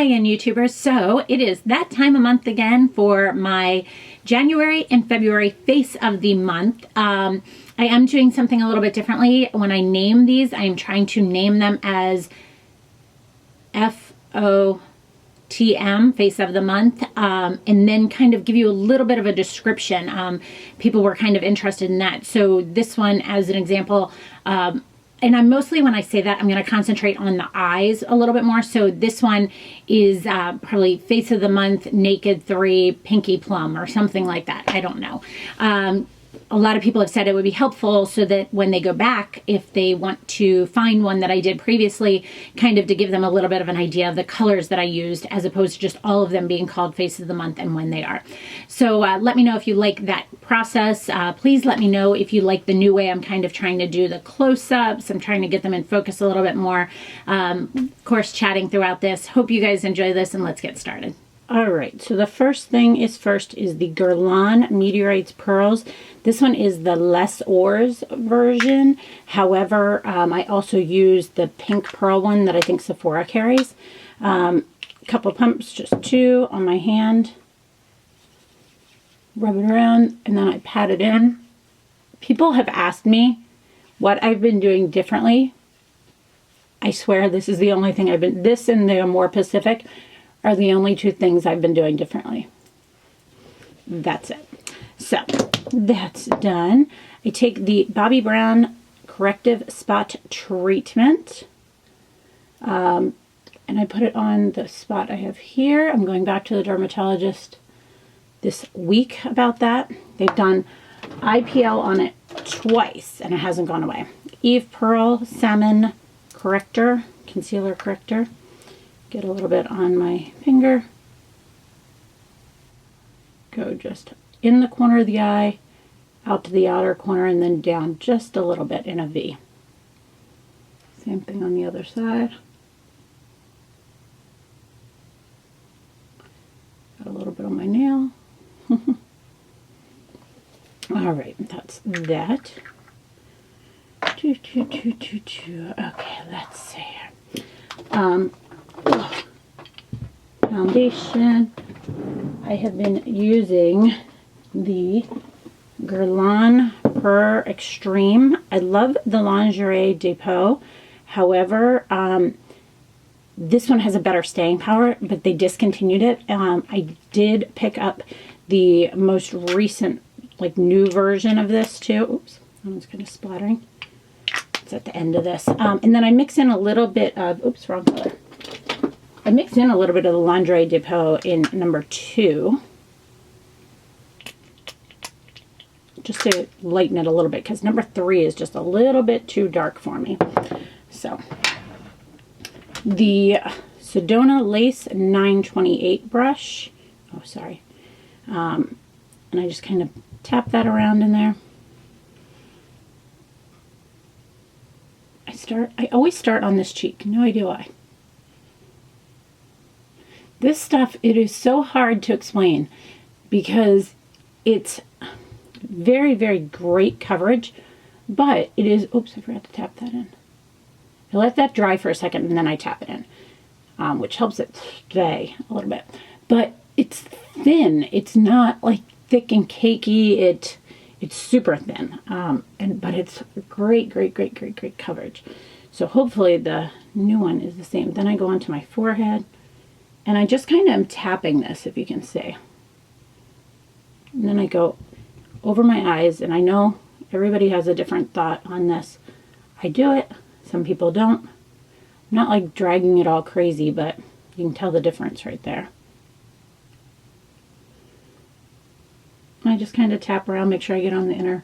again, YouTubers. So it is that time of month again for my January and February face of the month. I am doing something a little bit differently. When I name these, I am trying to name them as FOTM, face of the month, and then kind of give you a little bit of a description. People were kind of interested in that. So this one, as an example, and I'm mostly, when I say that, I'm going to concentrate on the eyes a little bit more. So this one is probably face of the month, naked 3, pinky plum, or something like that. I don't know. A lot of people have said it would be helpful so that when they go back, if they want to find one that I did previously, kind of to give them a little bit of an idea of the colors that I used, as opposed to just all of them being called face of the month and when they are. So let me know if you like that process. Please let me know if you like the new way I'm kind of trying to do the close-ups. I'm trying to get them in focus a little bit more. Of course, chatting throughout this. Hope you guys enjoy this, and let's get started. All right, so the first thing is the Guerlain Meteorites Pearls. This one is the less ores version. However, I also use the pink pearl one that I think Sephora carries. A couple of pumps, just 2 on my hand. Rub it around, and then I pat it in. People have asked me what I've been doing differently. I swear this is the only thing this and the Amore Pacific are the only 2 things I've been doing differently. That's it. So that's done. I take the Bobbi Brown Corrective Spot Treatment, and I put it on the spot I have here. I'm going back to the dermatologist this week about that. They've done IPL on it twice, and it hasn't gone away. Eve Pearl Salmon Corrector, Concealer Corrector. Get a little bit on my finger. Go just in the corner of the eye, out to the outer corner, and then down just a little bit in a V. Same thing on the other side. Got a little bit on my nail. All right, that's that. Okay, let's see here. Foundation. I have been using the Guerlain Pure Extreme. I love the Lingere Depot. However, this one has a better staying power, but they discontinued it. I did pick up the most recent, like, new version of this too. Oops, that one's kind of splattering. It's at the end of this. And then I mix in a little bit of, oops, wrong color. I mixed in a little bit of the Lingere Depot in number 2. Just to lighten it a little bit, because number 3 is just a little bit too dark for me. So, the Sedona Lace 928 brush. Oh, sorry. And I just kind of tap that around in there. I always start on this cheek. No idea why. This stuff, it is so hard to explain because it's very, very great coverage, but it is, oops, I forgot to tap that in. I let that dry for a second and then I tap it in, which helps it stay a little bit. But it's thin. It's not like thick and cakey. It's super thin, but it's great coverage. So hopefully the new one is the same. Then I go onto my forehead. And I just kind of am tapping this, if you can see. And then I go over my eyes, and I know everybody has a different thought on this. I do it. Some people don't. I'm not like dragging it all crazy, but you can tell the difference right there. I just kind of tap around, make sure I get on the inner,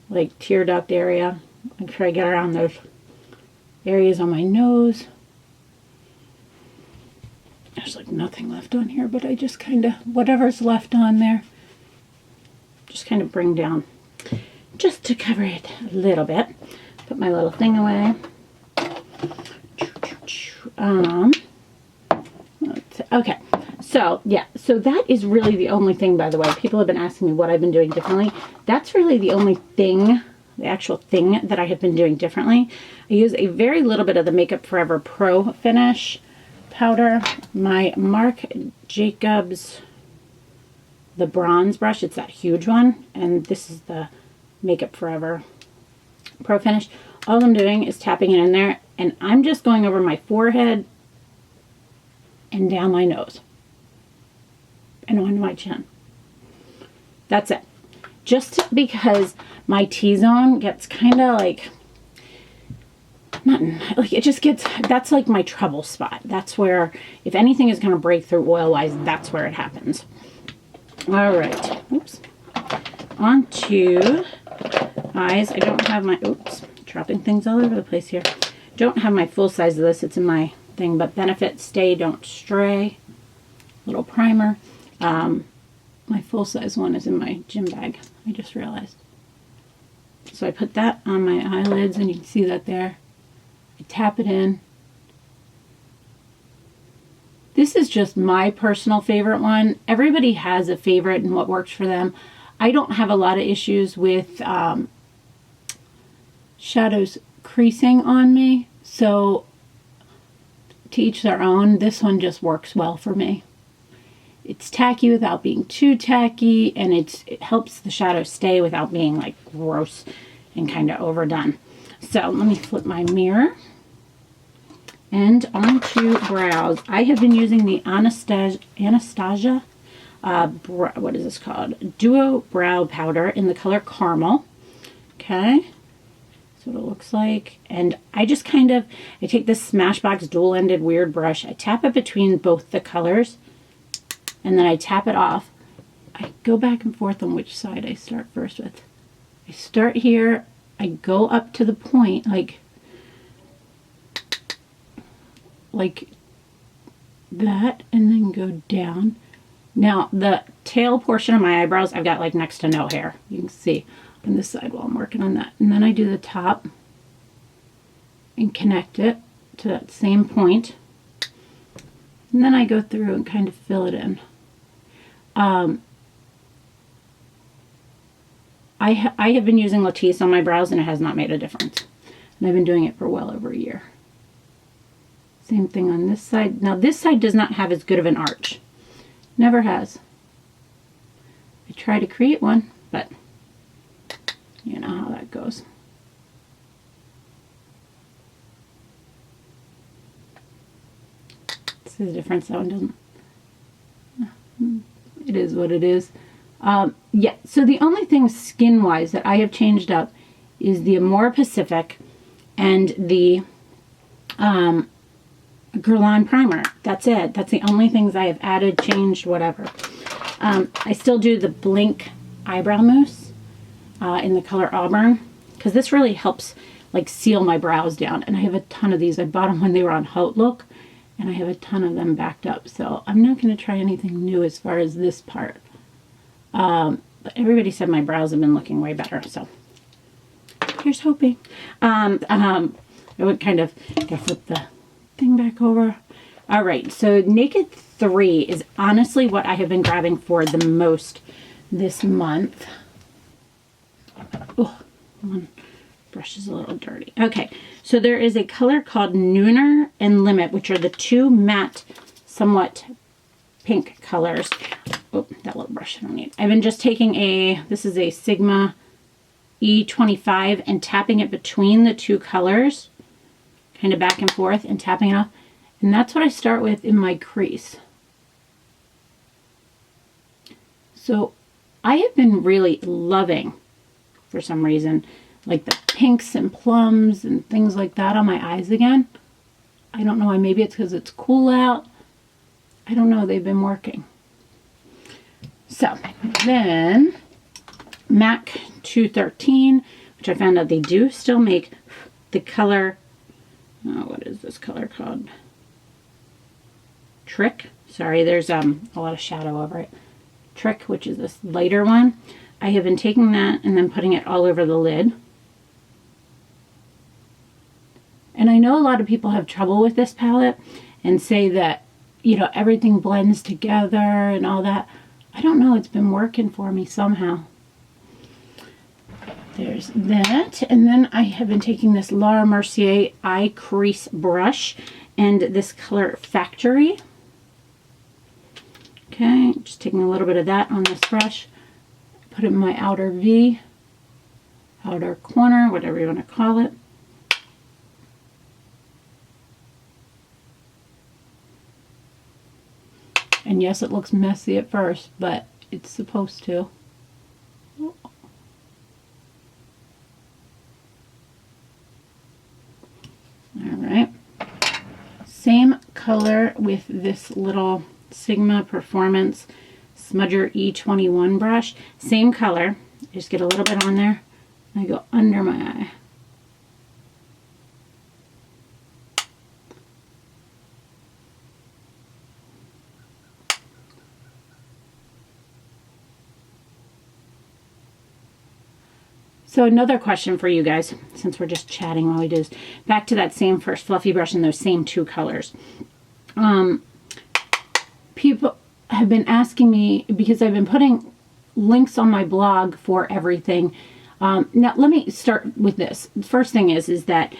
like, tear duct area. Make sure I get around those areas on my nose. There's like nothing left on here, but I just kind of, whatever's left on there, just kind of bring down just to cover it a little bit. Put my little thing away. Okay, so yeah, so that is really the only thing, by the way. People have been asking me what I've been doing differently. That's really the only thing, the actual thing that I have been doing differently. I use a very little bit of the Makeup Forever Pro Finish powder, my Marc Jacobs, the bronze brush. It's that huge one, and this is the Makeup Forever Pro Finish. All I'm doing is tapping it in there, and I'm just going over my forehead and down my nose and onto my chin. That's it. Just because my T-zone gets kind of like, it just gets, that's like my trouble spot. That's where, if anything is going to break through oil-wise, that's where it happens. All right. Oops. On to eyes. I don't have my, oops, dropping things all over the place here. Don't have my full size of this. It's in my thing, but Benefit Stay Don't Stray. Little primer. My full size one is in my gym bag. I just realized. So I put that on my eyelids, and you can see that there. I tap it in. This is just my personal favorite one. Everybody has a favorite and what works for them. I don't have a lot of issues with shadows creasing on me, so to each their own. This one just works well for me. It's tacky without being too tacky, and it helps the shadow stay without being like gross and kind of overdone. So let me flip my mirror. And onto brows. I have been using the Anastasia, what is this called? Duo Brow Powder in the color Caramel. Okay. That's what it looks like. And I just kind of, I take this Smashbox dual-ended weird brush. I tap it between both the colors, and then I tap it off. I go back and forth on which side I start first with. I start here. I go up to the point, like that, and then go down. Now the tail portion of my eyebrows, I've got like next to no hair. You can see on this side while I'm working on that. And then I do the top and connect it to that same point. And then I go through and kind of fill it in. I have been using Latisse on my brows, and it has not made a difference. And I've been doing it for well over a year. Same thing on this side. Now this side does not have as good of an arch. Never has. I try to create one, but you know how that goes. See the difference? That one doesn't. It is what it is. Yeah, so the only thing skin-wise that I have changed up is the Amore Pacific and the Guerlain primer. That's it. That's the only things I have added, changed, whatever. I still do the Blinc eyebrow mousse in the color Auburn, because this really helps like seal my brows down. And I have a ton of these. I bought them when they were on Haute Look, and I have a ton of them backed up. So I'm not going to try anything new as far as this part. But everybody said my brows have been looking way better, so here's hoping. I would kind of flip the thing back over. All right, so Naked 3 is honestly what I have been grabbing for the most this month. Oh, one brush is a little dirty. Okay, so there is a color called Nooner and Limit, which are the two matte, somewhat pink colors. Oh, that little brush I don't need. I've been just taking this is a Sigma E25 and tapping it between the two colors, kind of back and forth, and tapping it off. And that's what I start with in my crease. So I have been really loving, for some reason, like the pinks and plums and things like that on my eyes again. I don't know why. Maybe it's because it's cool out. I don't know. They've been working. So then MAC 213, which I found out they do still make the color, what is this color called? Trick. Sorry, there's a lot of shadow over it. Trick, which is this lighter one. I have been taking that and then putting it all over the lid. And I know a lot of people have trouble with this palette and say that, you know, everything blends together and all that. I don't know, it's been working for me somehow. There's that. And then I have been taking this Laura Mercier eye crease brush, and this color Factory. Okay, just taking a little bit of that on this brush. Put it in my outer V, outer corner, whatever you want to call it. And yes, it looks messy at first, but it's supposed to. All right. Same color with this little Sigma Performance Smudger E21 brush. Same color. Just get a little bit on there. And I go under my eye. So another question for you guys, since we're just chatting while we do this, back to that same first fluffy brush and those same two colors. People have been asking me, because I've been putting links on my blog for everything. Now let me start with this. The first thing is that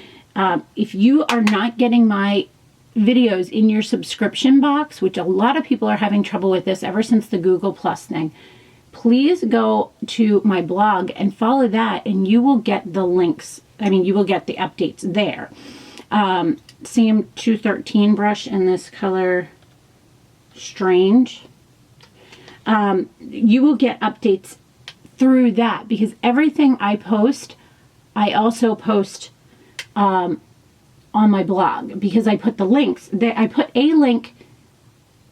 if you are not getting my videos in your subscription box, which a lot of people are having trouble with this ever since the Google Plus thing, please go to my blog and follow that, and you will get the links. I mean, you will get the updates there. Same 213 brush in this color Strange. You will get updates through that, because everything I post, I also post on my blog, because I put the links. I put a link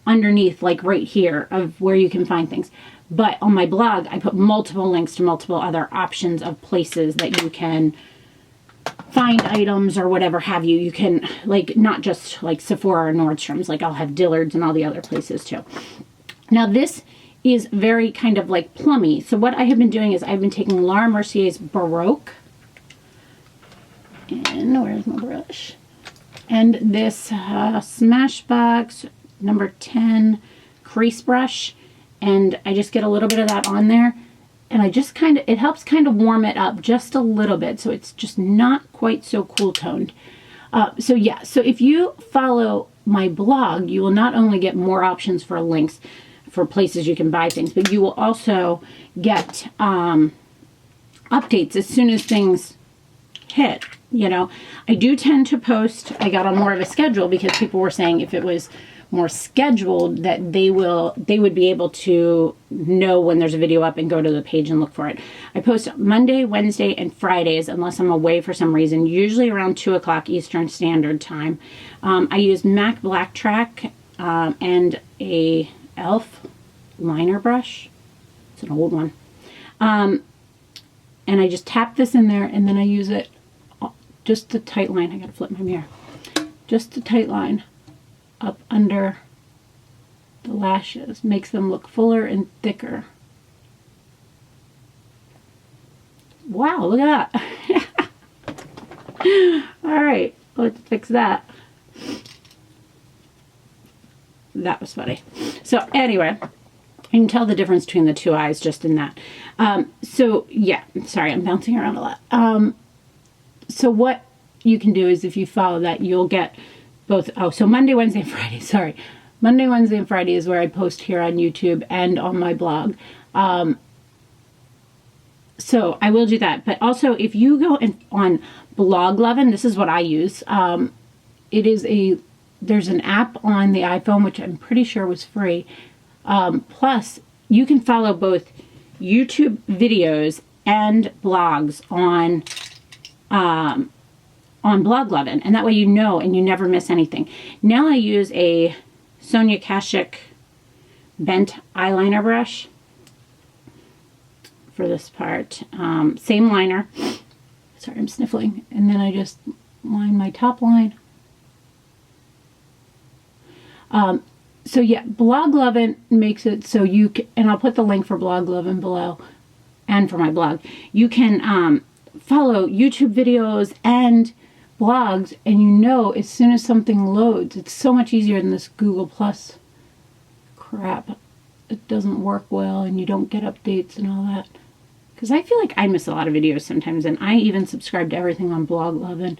underneath, like right here, of where you can find things. But on my blog, I put multiple links to multiple other options of places that you can find items or whatever have you. You can, like, not just like Sephora or Nordstrom's, like I'll have Dillard's and all the other places too. Now this is very kind of like plummy. So what I have been doing is I've been taking Laura Mercier's Baroque. And where's my brush? And this Smashbox number 10 crease brush. And I just get a little bit of that on there, and I just kind of, it helps kind of warm it up just a little bit, so it's just not quite so cool toned. So yeah, so if you follow my blog, you will not only get more options for links for places you can buy things, but you will also get updates as soon as things hit. You know, I do tend to post, I got on more of a schedule, because people were saying if it was more scheduled that they would be able to know when there's a video up and go to the page and look for it. I post Monday, Wednesday, and Fridays unless I'm away for some reason, usually around 2 o'clock Eastern Standard Time. I use MAC Blacktrack and a e.l.f. liner brush. It's an old one. And I just tap this in there, and then I use it just a tight line. I gotta flip my mirror. Just a tight line up under the lashes, makes them look fuller and thicker. Wow, look at that. All right, let's fix that. That was funny. So anyway, you can tell the difference between the two eyes just in that. So yeah, sorry, I'm bouncing around a lot. So what you can do is, if you follow that, you'll get both. Oh, so Monday, Wednesday, and Friday. Sorry. Monday, Wednesday, and Friday is where I post here on YouTube and on my blog. So I will do that. But also, if you go on bloglovin, this is what I use. There's an app on the iPhone, which I'm pretty sure was free. Plus, you can follow both YouTube videos and blogs on bloglovin, and that way you know and you never miss anything. Now I use a Sonia Kashuk bent eyeliner brush for this part. Same liner. Sorry, I'm sniffling. And then I just line my top line. So yeah, bloglovin makes it so you can, and I'll put the link for bloglovin below and for my blog. You can follow YouTube videos and blogs, and you know as soon as something loads. It's so much easier than this Google Plus crap. It doesn't work well, and you don't get updates and all that. Because I feel like I miss a lot of videos sometimes, and I even subscribe to everything on bloglovin.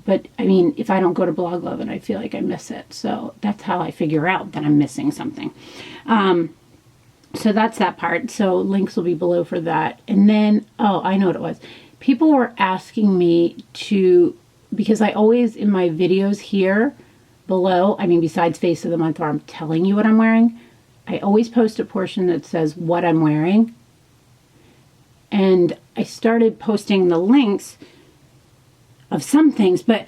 But I mean, if I don't go to bloglovin, I feel like I miss it. So that's how I figure out that I'm missing something. So that's that part. So links will be below for that. And then, oh, I know what it was. People were asking me to, because I always, in my videos here below, I mean, besides Face of the Month where I'm telling you what I'm wearing, I always post a portion that says what I'm wearing. And I started posting the links of some things, but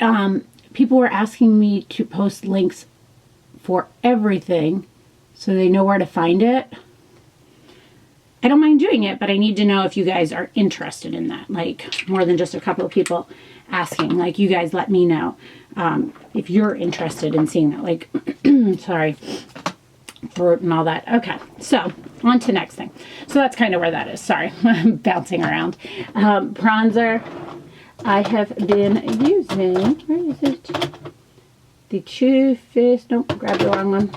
people were asking me to post links for everything so they know where to find it. I don't mind doing it, but I need to know if you guys are interested in that, like more than just a couple of people asking. Like, you guys let me know if you're interested in seeing that. Like, sorry, throat and all that. Okay, so on to next thing. So that's kind of where that is. Sorry, I'm bouncing around. Bronzer. I have been using, where is it? The Too Faced, nope, grab the wrong one.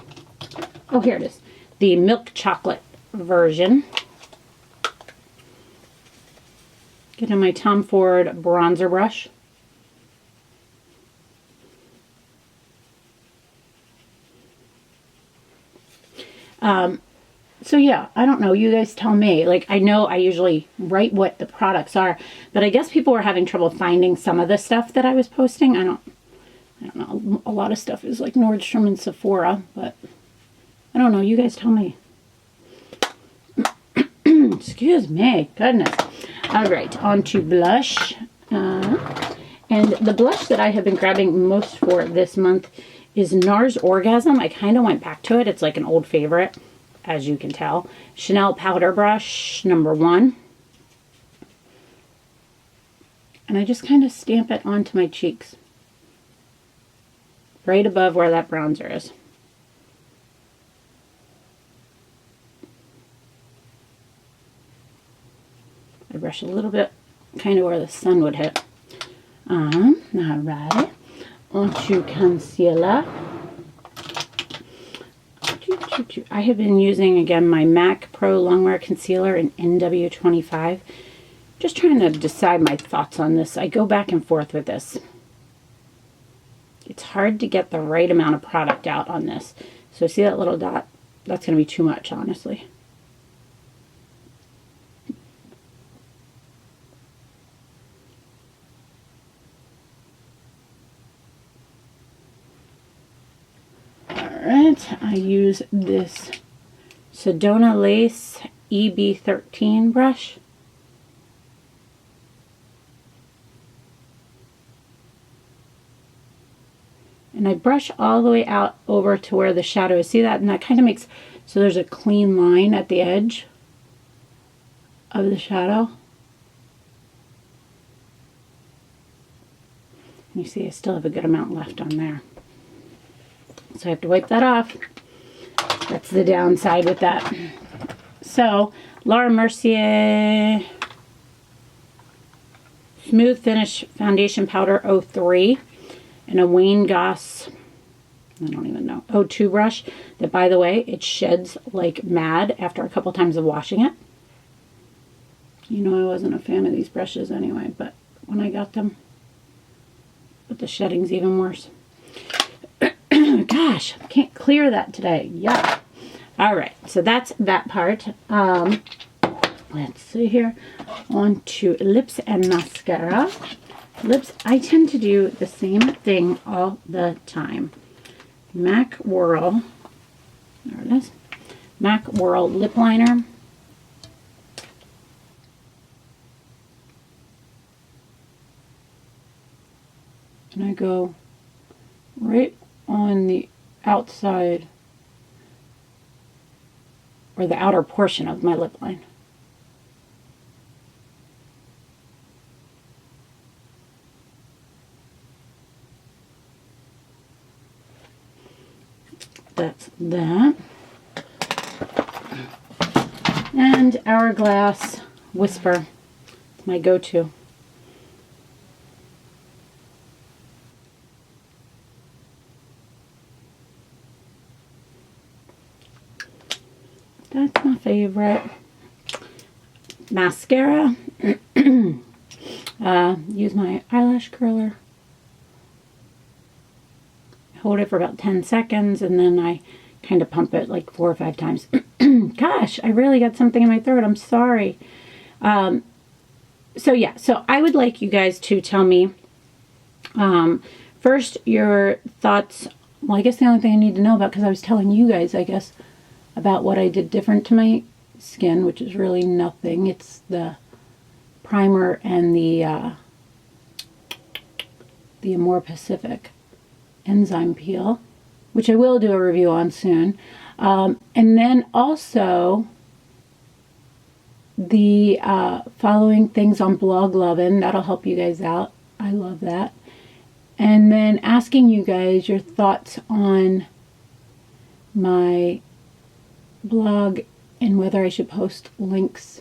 Oh, here it is. The milk chocolate version. Getting my Tom Ford bronzer brush. So yeah, I don't know. You guys tell me. Like, I know I usually write what the products are, but I guess people were having trouble finding some of the stuff that I was posting. I don't know. A lot of stuff is like Nordstrom and Sephora, but I don't know. You guys tell me. Excuse me. Goodness. All right, on to blush. And the blush that I have been grabbing most for this month is NARS Orgasm. I kind of went back to it. It's like an old favorite, as you can tell. Chanel Powder Brush, number 1. And I just kind of stamp it onto my cheeks, right above where that bronzer is. I brush a little bit, kind of where the sun would hit. Alright, onto concealer. I have been using, again, my MAC Pro Longwear Concealer in NW25. Just trying to decide my thoughts on this. I go back and forth with this. It's hard to get the right amount of product out on this. So see that little dot? That's going to be too much, honestly. Alright, I use this Sedona Lace EB13 brush. And I brush all the way out over to where the shadow is. See that? And that kind of makes, so there's a clean line at the edge of the shadow. And you see I still have a good amount left on there. So I have to wipe that off. That's the downside with that. So, Laura Mercier Smooth Finish Foundation Powder 03 and a Wayne Goss, I don't even know, 02 brush that, by the way, it sheds like mad after a couple times of washing it. You know, I wasn't a fan of these brushes anyway, but when I got them, but the shedding's even worse. Gosh, I can't clear that today. Yeah. All right, so that's that part. Let's see here. On to lips and mascara. Lips, I tend to do the same thing all the time. MAC Whirl. There it is. MAC Whirl lip liner. And I go right on the outside, or the outer portion of my lip line. That's that. And Hourglass Whisper, it's my go-to. That's my favorite. Mascara. Use my eyelash curler hold it for about 10 seconds, and then I kind of pump it like 4 or 5 times. Gosh, I really got something in my throat. I'm sorry. So yeah, so I would like you guys to tell me first your thoughts. Well, I guess the only thing I need to know about, because I was telling you guys, I guess, about what I did different to my skin, which is really nothing. It's the primer and the Amore Pacific enzyme peel, which I will do a review on soon. And then also the following things on bloglovin. That'll help you guys out. I love that. And then asking you guys your thoughts on my blog and whether I should post links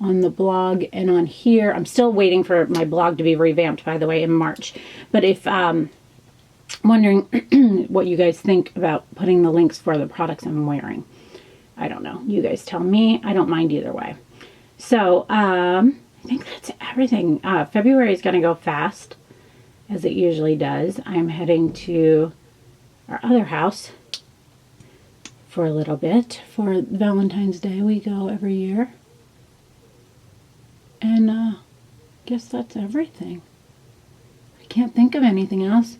on the blog and on here. I'm still waiting for my blog to be revamped, by the way, in March. But if wondering what you guys think about putting the links for the products I'm wearing. I don't know. You guys tell me. I don't mind either way. So I think that's everything. February is going to go fast, as it usually does. I'm heading to our other house for a little bit. For Valentine's Day, we go every year. And I guess that's everything. I can't think of anything else.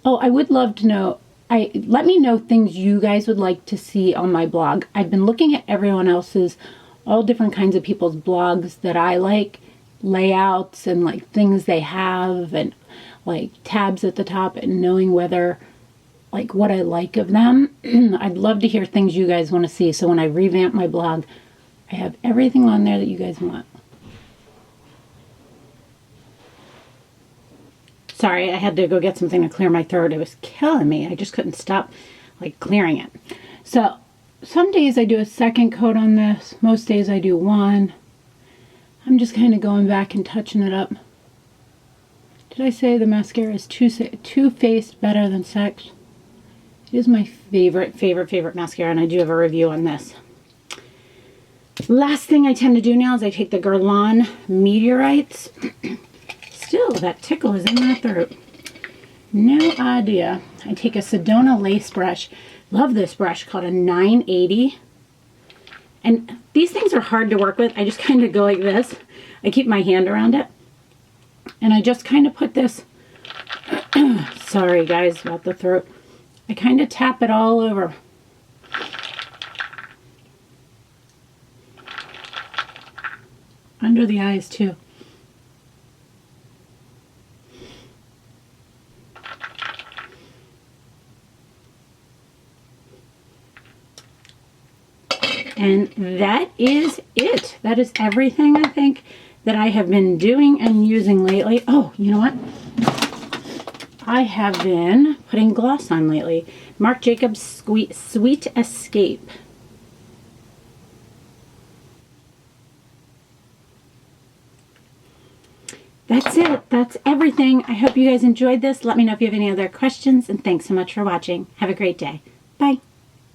Oh, I would love to know, let me know things you guys would like to see on my blog. I've been looking at everyone else's, all different kinds of people's blogs that I like, layouts and like things they have and like tabs at the top, and knowing whether like what I like of them. I'd love to hear things you guys want to see. So when I revamp my blog, I have everything on there that you guys want. Sorry, I had to go get something to clear my throat. It was killing me. I just couldn't stop like clearing it. So some days I do a second coat on this. Most days I do one. I'm just kind of going back and touching it up. Did I say the mascara is Too Faced better than Sex? It is my favorite mascara, and I do have a review on this. Last thing I tend to do now is I take the Guerlain Meteorites. Still, that tickle is in my throat. No idea. I take a Sedona lace brush. Love this brush, called a 980. And these things are hard to work with. I just kind of go like this. I keep my hand around it. And I just kind of put this, sorry guys about the throat. I kind of tap it all over. Under the eyes too. And that is it. That is everything I think that I have been doing and using lately. Oh, you know what? I have been putting gloss on lately. Marc Jacobs Sweet Escape. That's it. That's everything. I hope you guys enjoyed this. Let me know if you have any other questions, and thanks so much for watching. Have a great day. Bye.